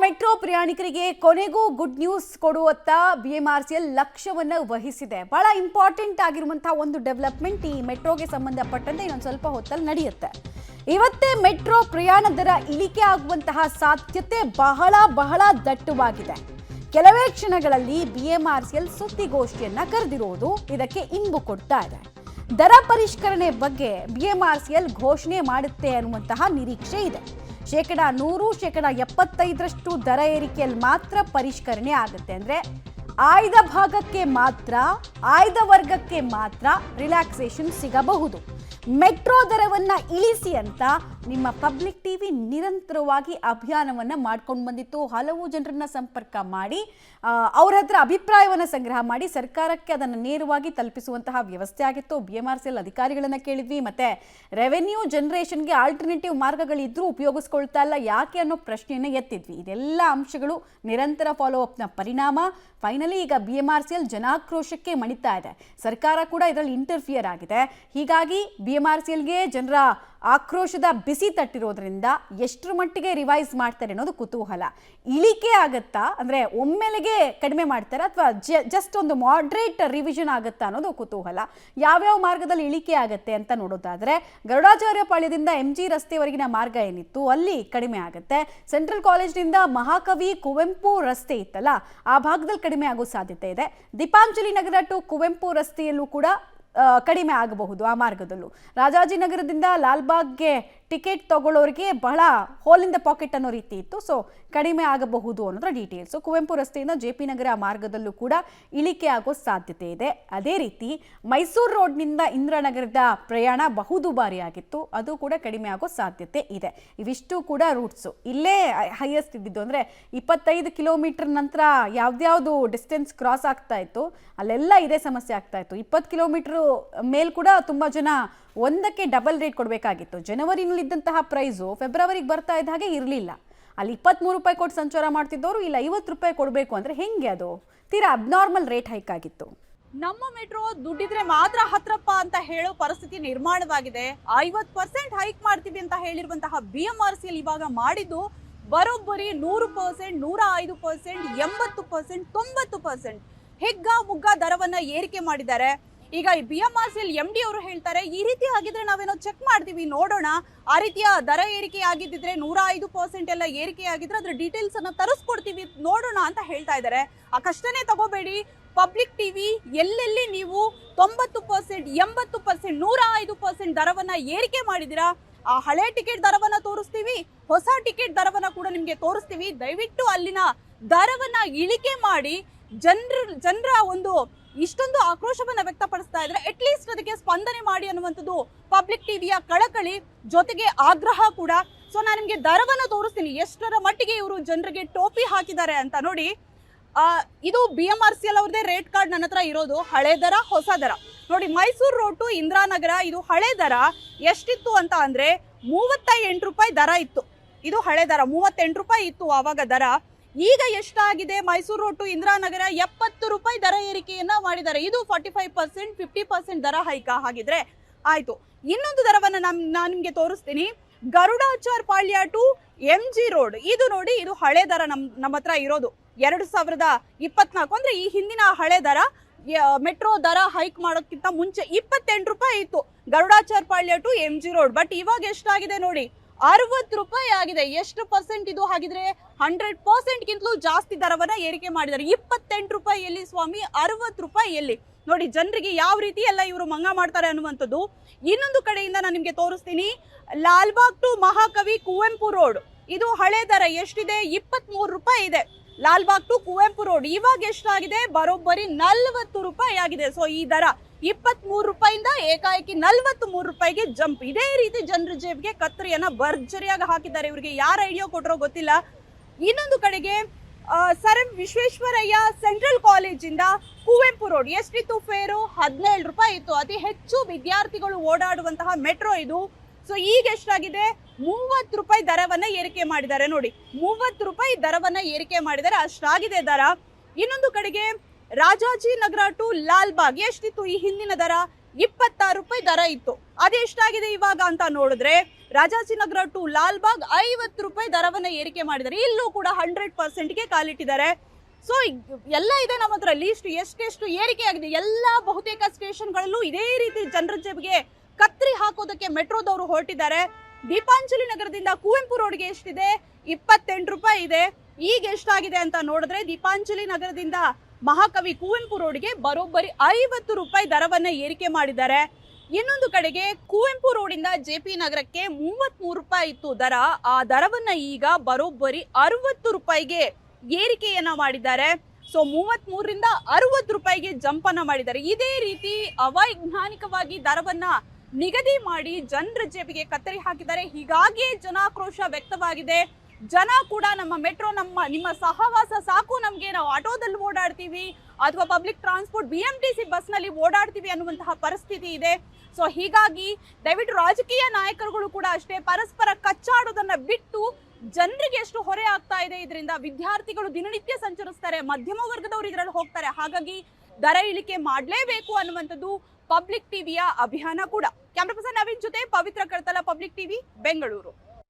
Metro ಪ್ರಯಾಣಿಕರಿಗೆ ಕೊನೆಗೂ good news ಕೊಡುವತ್ತ BMRCL ಲಕ್ಷ್ಯವನ್ನು ವಹಿಸಿದೆ. ಬಹಳ ಇಂಪಾರ್ಟೆಂಟ್ ಆಗಿರುವಂತಹ ಒಂದು ಡೆವಲಪ್ಮೆಂಟ್ ಈ ಮೆಟ್ರೋಗೆ ಸಂಬಂಧಪಟ್ಟಂತೆ ಇನ್ನೊಂದು ಸ್ವಲ್ಪ ಹೊತ್ತಲ್ಲಿ ನಡೆಯುತ್ತೆ. ಇವತ್ತೇ ಮೆಟ್ರೋ ಪ್ರಯಾಣ ದರ ಇಳಿಕೆ ಆಗುವಂತಹ ಸಾಧ್ಯತೆ ಬಹಳ ದಟ್ಟವಾಗಿದೆ. ಕೆಲವೇ ಕ್ಷಣಗಳಲ್ಲಿ BMRCL ಸುದ್ದಿಗೋಷ್ಠಿಯನ್ನ ಕರೆದಿರುವುದು ಇದಕ್ಕೆ ಇಂಬು ಕೊಡ್ತಾ ಇದೆ. ದರ ಪರಿಷ್ಕರಣೆ ಬಗ್ಗೆ BMRCL ಘೋಷಣೆ ಮಾಡುತ್ತೆ ಅನ್ನುವಂತಹ ನಿರೀಕ್ಷೆ ಇದೆ. 100% 75% ದರ ಏರಿಕೆಯಲ್ಲಿ ಮಾತ್ರ ಪರಿಷ್ಕರಣೆ ಆಗುತ್ತೆ. ಅಂದರೆ ಆಯ್ದ ಭಾಗಕ್ಕೆ ಮಾತ್ರ, ಆಯ್ದ ವರ್ಗಕ್ಕೆ ಮಾತ್ರ ರಿಲ್ಯಾಕ್ಸೇಷನ್ ಸಿಗಬಹುದು. ಮೆಟ್ರೋ ದರವನ್ನು ಇಳಿಸಿ ಅಂತ ನಿಮ್ಮ ಪಬ್ಲಿಕ್ ಟಿವಿ ನಿರಂತರವಾಗಿ ಅಭಿಯಾನವನ್ನು ಮಾಡ್ಕೊಂಡು ಬಂದಿತ್ತು. ಹಲವು ಜನರನ್ನ ಸಂಪರ್ಕ ಮಾಡಿ ಅವರ ಹತ್ರ ಅಭಿಪ್ರಾಯವನ್ನು ಸಂಗ್ರಹ ಮಾಡಿ ಸರ್ಕಾರಕ್ಕೆ ಅದನ್ನು ನೇರವಾಗಿ ತಲುಪಿಸುವಂತಹ ವ್ಯವಸ್ಥೆ ಆಗಿತ್ತು. BMRCL ಅಧಿಕಾರಿಗಳನ್ನು ಕೇಳಿದ್ವಿ. ಮತ್ತೆ ರೆವೆನ್ಯೂ ಜನರೇಷನ್ಗೆ ಆಲ್ಟರ್ನೇಟಿವ್ ಮಾರ್ಗಗಳಿದ್ರೂ ಉಪಯೋಗಿಸ್ಕೊಳ್ತಾ ಇಲ್ಲ ಯಾಕೆ ಅನ್ನೋ ಪ್ರಶ್ನೆಯನ್ನು ಎತ್ತಿದ್ವಿ. ಇದೆಲ್ಲ ಅಂಶಗಳು ನಿರಂತರ ಫಾಲೋ ಅಪ್ನ ಪರಿಣಾಮ ಫೈನಲಿ ಈಗ BMRCL ಜನಾಕ್ರೋಶಕ್ಕೆ ಮಣಿತಾ ಇದೆ. ಸರ್ಕಾರ ಕೂಡ ಇದರಲ್ಲಿ ಇಂಟರ್ಫಿಯರ್ ಆಗಿದೆ. ಹೀಗಾಗಿ BMRCLಗೆ ಜನರ ಆಕ್ರೋಶದ ಬಿಸಿ ತಟ್ಟಿರೋದ್ರಿಂದ ಎಷ್ಟರ ಮಟ್ಟಿಗೆ ರಿವೈಸ್ ಮಾಡ್ತಾರೆ ಅನ್ನೋದು ಕುತೂಹಲ. ಇಳಿಕೆ ಆಗತ್ತಾ ಅಂದರೆ ಒಮ್ಮೆಲೆಗೆ ಕಡಿಮೆ ಮಾಡ್ತಾರೆ ಅಥವಾ ಜಸ್ಟ್ ಒಂದು ಮಾಡ್ರೇಟ್ ರಿವಿಷನ್ ಆಗುತ್ತಾ ಅನ್ನೋದು ಕುತೂಹಲ. ಯಾವ್ಯಾವ ಮಾರ್ಗದಲ್ಲಿ ಇಳಿಕೆ ಆಗುತ್ತೆ ಅಂತ ನೋಡೋದಾದ್ರೆ ಗರುಡಾಚಾರ್ಯ ಪಾಳ್ಯದಿಂದ MG ರಸ್ತೆವರೆಗಿನ ಮಾರ್ಗ ಏನಿತ್ತು ಅಲ್ಲಿ ಕಡಿಮೆ ಆಗುತ್ತೆ. ಸೆಂಟ್ರಲ್ ಕಾಲೇಜ್ನಿಂದ ಮಹಾಕವಿ ಕುವೆಂಪು ರಸ್ತೆ ಇತ್ತಲ್ಲ ಆ ಭಾಗದಲ್ಲಿ ಕಡಿಮೆ ಆಗೋ ಸಾಧ್ಯತೆ ಇದೆ. ದೀಪಾಂಜಲಿ ನಗರ ಟು ಕುವೆಂಪು ರಸ್ತೆಯಲ್ಲೂ ಕೂಡ ಕಡಿಮೆ ಆಗಬಹುದು. ಆ ಮಾರ್ಗದಲ್ಲೂ ರಾಜಾಜಿನಗರದಿಂದ ಲಾಲ್ಬಾಗ್ಗೆ ಟಿಕೆಟ್ ತಗೊಳ್ಳೋರಿಗೆ ಬಹಳ ಹೋಲ್ ಇನ್ ದ ಪಾಕೆಟ್ ಅನ್ನೋ ರೀತಿ ಇತ್ತು. ಸೊ ಕಡಿಮೆ ಆಗಬಹುದು ಅನ್ನೋದ್ರ ಡೀಟೇಲ್ಸ್. ಕುವೆಂಪು ರಸ್ತೆಯಿಂದ JP ನಗರ ಮಾರ್ಗದಲ್ಲೂ ಕೂಡ ಇಳಿಕೆ ಆಗೋ ಸಾಧ್ಯತೆ ಇದೆ. ಅದೇ ರೀತಿ ಮೈಸೂರು ರೋಡ್ನಿಂದ ಇಂದ್ರಾನಗರದ ಪ್ರಯಾಣ ಬಹುದುಬಾರಿ ಆಗಿತ್ತು, ಅದು ಕೂಡ ಕಡಿಮೆ ಆಗೋ ಸಾಧ್ಯತೆ ಇದೆ. ಇವಿಷ್ಟು ಕೂಡ ರೂಟ್ಸು. ಇಲ್ಲೇ ಹೈಯೆಸ್ಟ್ ಇದ್ದಿದ್ದು ಅಂದರೆ 25 ಕಿಲೋಮೀಟರ್ ನಂತರ ಯಾವ್ದ್ಯಾವುದು ಡಿಸ್ಟೆನ್ಸ್ ಕ್ರಾಸ್ ಆಗ್ತಾ ಇತ್ತು ಅಲ್ಲೆಲ್ಲ ಇದೇ ಸಮಸ್ಯೆ ಆಗ್ತಾ ಇತ್ತು. 20 ಕಿಲೋಮೀಟರ್ ಮೇಲ್ ಕೂಡ ತುಂಬ ಜನ ಒಂದಕ್ಕೆ ಡಬಲ್ ರೇಟ್ ಕೊಡಬೇಕಾಗಿತ್ತು. ಜನವರಿನಲ್ಲಿದ್ದಂತಹ ಪ್ರೈಸು ಫೆಬ್ರವರಿಗೆ ಬರ್ತಾ ಇದ್ದ ಹಾಗೆ ಇರಲಿಲ್ಲ. ಅಲ್ಲಿ 23 ರೂಪಾಯಿ ಕೊಟ್ಟು ಸಂಚಾರ ಮಾಡ್ತಿದ್ದವರು ಇಲ್ಲ 50 ರೂಪಾಯಿ ಕೊಡಬೇಕು ಅಂದರೆ ಹೆಂಗೆ? ಅದು ತೀರಾ ಅಬ್ನಾರ್ಮಲ್ ರೇಟ್ ಹೈಕ್ ಆಗಿತ್ತು. ನಮ್ಮ ಮೆಟ್ರೋ ದುಡ್ಡಿದ್ರೆ ಮಾತ್ರ ಹತ್ರಪ್ಪ ಅಂತ ಹೇಳೋ ಪರಿಸ್ಥಿತಿ ನಿರ್ಮಾಣವಾಗಿದೆ. 50% ಹೈಕ್ ಮಾಡ್ತೀವಿ ಅಂತ ಹೇಳಿರುವಂತಹ BMRCL ಇವಾಗ ಮಾಡಿದ್ದು ಬರೋಬ್ಬರಿ 100%, 105%, 80%, 90% ಹೆಗ್ಗ ಮುಗ್ಗ ದರವನ್ನ ಏರಿಕೆ ಮಾಡಿದ್ದಾರೆ. ಈಗ BMRCL MD ಅವರು ಹೇಳ್ತಾರೆ ಈ ರೀತಿ ಆಗಿದ್ರೆ ನಾವೇನೋ ಚೆಕ್ ಮಾಡ್ತೀವಿ ನೋಡೋಣ, ಆ ರೀತಿಯ ದರ ಏರಿಕೆ ಆಗಿದ್ದಿದ್ರೆ 105% ಎಲ್ಲ ಏರಿಕೆ ಆಗಿದ್ರೆ ಅದ್ರ ಡೀಟೇಲ್ಸ್ ಅನ್ನ ತರಿಸ್ಕೊಡ್ತೀವಿ ನೋಡೋಣ ಅಂತ ಹೇಳ್ತಾ ಇದ್ದಾರೆ. ಆ ಕಷ್ಟನೇ ತಗೋಬೇಡಿ, ಪಬ್ಲಿಕ್ ಟಿವಿ ಎಲ್ಲೆಲ್ಲಿ ನೀವು 90%, 80%, 105% ದರವನ್ನ ಏರಿಕೆ ಮಾಡಿದಿರಾ ಆ ಹಳೆ ಟಿಕೆಟ್ ದರವನ್ನ ತೋರಿಸ್ತೀವಿ, ಹೊಸ ಟಿಕೆಟ್ ದರವನ್ನ ಕೂಡ ನಿಮ್ಗೆ ತೋರಿಸ್ತೀವಿ. ದಯವಿಟ್ಟು ಅಲ್ಲಿನ ದರವನ್ನ ಇಳಿಕೆ ಮಾಡಿ ಜನರ ಒಂದು ಇಷ್ಟೊಂದು ಆಕ್ರೋಶವನ್ನ ವ್ಯಕ್ತಪಡಿಸ್ತಾ ಇದ್ರೆ ಅಟ್ಲೀಸ್ಟ್ ಅದಕ್ಕೆ ಸ್ಪಂದನೆ ಮಾಡಿ ಅನ್ನುವಂಥದ್ದು ಪಬ್ಲಿಕ್ ಟಿವಿಯ ಕಳಕಳಿ ಜೊತೆಗೆ ಆಗ್ರಹ ಕೂಡ. ಸೊ ನಾನು ನಿಮ್ಗೆ ದರವನ್ನ ತೋರಿಸ್ತೀನಿ ಎಷ್ಟರ ಮಟ್ಟಿಗೆ ಇವರು ಜನರಿಗೆ ಟೋಪಿ ಹಾಕಿದ್ದಾರೆ ಅಂತ. ನೋಡಿ, ಇದು BMRCL ಅವ್ರದೇ ರೇಟ್ ಕಾರ್ಡ್ ನನ್ನ ಹತ್ರ ಇರೋದು. ಹಳೆ ದರ, ಹೊಸ ದರ ನೋಡಿ. ಮೈಸೂರು ರೋಡ್ ಟು ಇಂದ್ರಾನಗರ ಇದು ಹಳೆ ದರ ಎಷ್ಟಿತ್ತು ಅಂತ ಅಂದ್ರೆ 38 ರೂಪಾಯಿ ದರ ಇತ್ತು. ಇದು ಹಳೆ ದರ 38 ರೂಪಾಯಿ ಇತ್ತು ಆವಾಗ ದರ. ಈಗ ಎಷ್ಟಾಗಿದೆ? ಮೈಸೂರು ರೋಡ್ ಟು ಇಂದ್ರಾನಗರ 70 ರೂಪಾಯಿ ದರ ಏರಿಕೆಯನ್ನ ಮಾಡಿದ್ದಾರೆ. ಇದು 45%, 50% ದರ ಹೈಕ ಹಾಗಿದ್ರೆ ಆಯ್ತು. ಇನ್ನೊಂದು ದರವನ್ನ ನಾನು ನಿಮ್ಗೆ ತೋರಿಸ್ತೀನಿ. ಗರುಡಾಚಾರ್ ಪಾಳ್ಯ ಟು MG ರೋಡ್ ಇದು ನೋಡಿ, ಇದು ಹಳೆ ದರ ನಮ್ಮ ಹತ್ರ ಇರೋದು 2024 ಅಂದ್ರೆ ಈ ಹಿಂದಿನ ಹಳೆ ದರ. ಮೆಟ್ರೋ ದರ ಹೈಕ್ ಮಾಡೋಕ್ಕಿಂತ ಮುಂಚೆ 28 ರೂಪಾಯಿ ಇತ್ತು ಗರುಡಾಚಾರ್ ಪಾಳ್ಯ ಟು MG ರೋಡ್. ಬಟ್ ಇವಾಗ ಎಷ್ಟಾಗಿದೆ ನೋಡಿ, 60 ರೂಪಾಯಿ ಆಗಿದೆ. ಎಷ್ಟು ಪರ್ಸೆಂಟ್ ಇದು ಹಾಗಿದ್ರೆ? 100% ಗಿಂತಲೂ ಜಾಸ್ತಿ ದರವನ್ನ ಏರಿಕೆ ಮಾಡಿದ್ದಾರೆ. 28 ರೂಪಾಯಿ ಎಲ್ಲಿ ಸ್ವಾಮಿ, 60 ರೂಪಾಯಿ ಎಲ್ಲಿ? ನೋಡಿ ಜನರಿಗೆ ಯಾವ ರೀತಿ ಎಲ್ಲ ಇವರು ಮಂಗ ಮಾಡ್ತಾರೆ ಅನ್ನುವಂಥದ್ದು. ಇನ್ನೊಂದು ಕಡೆಯಿಂದ ನಾನು ನಿಮ್ಗೆ ತೋರಿಸ್ತೀನಿ. ಲಾಲ್ಬಾಗ್ ಟು ಮಹಾಕವಿ ಕುವೆಂಪು ರೋಡ್ ಇದು ಹಳೆ ದರ ಎಷ್ಟಿದೆ? 23 ರೂಪಾಯಿ ಇದೆ. ಲಾಲ್ಬಾಗ್ ಟು ಕುವೆಂಪು ರೋಡ್ ಇವಾಗ ಎಷ್ಟಾಗಿದೆ? ಬರೋಬ್ಬರಿ 40 ರೂಪಾಯಿ ಆಗಿದೆ. ಸೊ ಈ ದರ 23 ರೂಪಾಯಿಂದ ಏಕಾಏಕಿ 43 ರೂಪಾಯಿಗೆ ಜಂಪ್. ಇದೇ ರೀತಿ ಜನರ ಜೇಬಿಗೆ ಕತ್ತರಿಯನ್ನ ಭರ್ಜರಿಯಾಗಿ ಹಾಕಿದ್ದಾರೆ. ಇವರಿಗೆ ಯಾರು ಐಡಿಯಾ ಕೊಟ್ಟರೋ ಗೊತ್ತಿಲ್ಲ. ಇನ್ನೊಂದು ಕಡೆಗೆ ಸರ್ ವಿಶ್ವೇಶ್ವರಯ್ಯ ಸೆಂಟ್ರಲ್ ಕಾಲೇಜಿಂದ ಕುವೆಂಪು ರೋಡ್ ಎಷ್ಟಿತ್ತು ಫೇರು? 17 ರೂಪಾಯಿ ಇತ್ತು. ಅತಿ ಹೆಚ್ಚು ವಿದ್ಯಾರ್ಥಿಗಳು ಓಡಾಡುವಂತಹ ಮೆಟ್ರೋ ಇದು. ಸೊ ಈಗ ಎಷ್ಟಾಗಿದೆ? 30 ರೂಪಾಯಿ ದರವನ್ನ ಏರಿಕೆ ಮಾಡಿದ್ದಾರೆ. ನೋಡಿ, 30 ರೂಪಾಯಿ ದರವನ್ನ ಏರಿಕೆ ಮಾಡಿದ್ದಾರೆ, ಅಷ್ಟಾಗಿದೆ ದರ. ಇನ್ನೊಂದು ಕಡೆಗೆ ರಾಜಾಜಿನಗರ ಟು ಲಾಲ್ಬಾಗ್ ಎಷ್ಟಿತ್ತು ಈ ಹಿಂದಿನ ದರ? 26 ರೂಪಾಯಿ ದರ ಇತ್ತು. ಅದೆಷ್ಟಾಗಿದೆ ಇವಾಗ ಅಂತ ನೋಡಿದ್ರೆ ರಾಜಾಜಿನಗರ ಟು ಲಾಲ್ಬಾಗ್ 50 ರೂಪಾಯಿ ದರವನ್ನ ಏರಿಕೆ ಮಾಡಿದ್ದಾರೆ. ಇಲ್ಲೂ ಕೂಡ 100%ಗೆ ಕಾಲಿಟ್ಟಿದ್ದಾರೆ. ಸೊ ಎಲ್ಲ ಇದೆ ನಮ್ಮ ಹತ್ರ ಲೀಸ್ಟ್ ಎಷ್ಟೆಷ್ಟು ಏರಿಕೆ ಆಗಿದೆ. ಎಲ್ಲ ಬಹುತೇಕ ಸ್ಟೇಷನ್ಗಳಲ್ಲೂ ಇದೇ ರೀತಿ ಜನರ ಜೇಬಿಗೆ ಕತ್ರಿ ಹಾಕೋದಕ್ಕೆ ಮೆಟ್ರೋದವರು ಹೊರಟಿದ್ದಾರೆ. ದೀಪಾಂಜಲಿ ನಗರದಿಂದ ಕುವೆಂಪು ರೋಡ್ಗೆ ಎಷ್ಟಿದೆ? 28 ರೂಪಾಯಿ ಇದೆ. ಈಗ ಎಷ್ಟಾಗಿದೆ ಅಂತ ನೋಡಿದ್ರೆ ದೀಪಾಂಜಲಿ ನಗರದಿಂದ ಮಹಾಕವಿ ಕುವೆಂಪು ರೋಡ್ಗೆ ಬರೋಬ್ಬರಿ 50 ರೂಪಾಯಿ ದರವನ್ನ ಏರಿಕೆ ಮಾಡಿದ್ದಾರೆ. ಇನ್ನೊಂದು ಕಡೆಗೆ ಕುವೆಂಪು ರೋಡಿಂದ ಜೆಪಿ ನಗರಕ್ಕೆ 33 ರೂಪಾಯಿ ಇತ್ತು ದರ. ಆ ದರವನ್ನ ಈಗ ಬರೋಬ್ಬರಿ 60 ರೂಪಾಯಿಗೆ ಏರಿಕೆಯನ್ನ ಮಾಡಿದ್ದಾರೆ. ಸೊ 33ರಿಂದ 60 ರೂಪಾಯಿಗೆ ಜಂಪ್ ಅನ್ನ ಮಾಡಿದ್ದಾರೆ. ಇದೇ ರೀತಿ ಅವೈಜ್ಞಾನಿಕವಾಗಿ ದರವನ್ನ ನಿಗದಿ ಮಾಡಿ ಜನರ ಜೇಬಿಗೆ ಕತ್ತರಿ ಹಾಕಿದ್ದಾರೆ. ಹೀಗಾಗಿ ಜನಾಕ್ರೋಶ ವ್ಯಕ್ತವಾಗಿದೆ. ಜನ ಕೂಡ ನಮ್ಮ ಮೆಟ್ರೋ ನಿಮ್ಮ ಸಹವಾಸ ಸಾಕು, ನಮ್ಗೆ ನಾವು ಆಟೋದಲ್ಲಿ ಓಡಾಡ್ತೀವಿ ಅಥವಾ ಪಬ್ಲಿಕ್ ಟ್ರಾನ್ಸ್ಪೋರ್ಟ್ BMTC ಬಸ್ನಲ್ಲಿ ಓಡಾಡ್ತೀವಿ ಅನ್ನುವಂತಹ ಪರಿಸ್ಥಿತಿ ಇದೆ. ಸೊ ಹೀಗಾಗಿ ದಯವಿಟ್ಟು ರಾಜಕೀಯ ನಾಯಕರುಗಳು ಕೂಡ ಅಷ್ಟೇ ಪರಸ್ಪರ ಕಚ್ಚಾಡೋದನ್ನ ಬಿಟ್ಟು ಜನರಿಗೆ ಎಷ್ಟು ಹೊರೆ ಆಗ್ತಾ ಇದೆ. ಇದರಿಂದ ವಿದ್ಯಾರ್ಥಿಗಳು ದಿನನಿತ್ಯ ಸಂಚರಿಸ್ತಾರೆ, ಮಧ್ಯಮ ವರ್ಗದವರು ಇದರಲ್ಲಿ ಹೋಗ್ತಾರೆ. ಹಾಗಾಗಿ ದರ ಇಳಿಕೆ ಮಾಡಲೇಬೇಕು ಅನ್ನುವಂಥದ್ದು ಪಬ್ಲಿಕ್ ಟಿವಿಯ ಅಭಿಯಾನ ಕೂಡ. ಕ್ಯಾಮ್ರಾ ಪರ್ಸನ್ ನವೀನ್ ಜೊತೆ ಪವಿತ್ರ ಕರ್ತಲ, ಪಬ್ಲಿಕ್ ಟಿವಿ, ಬೆಂಗಳೂರು.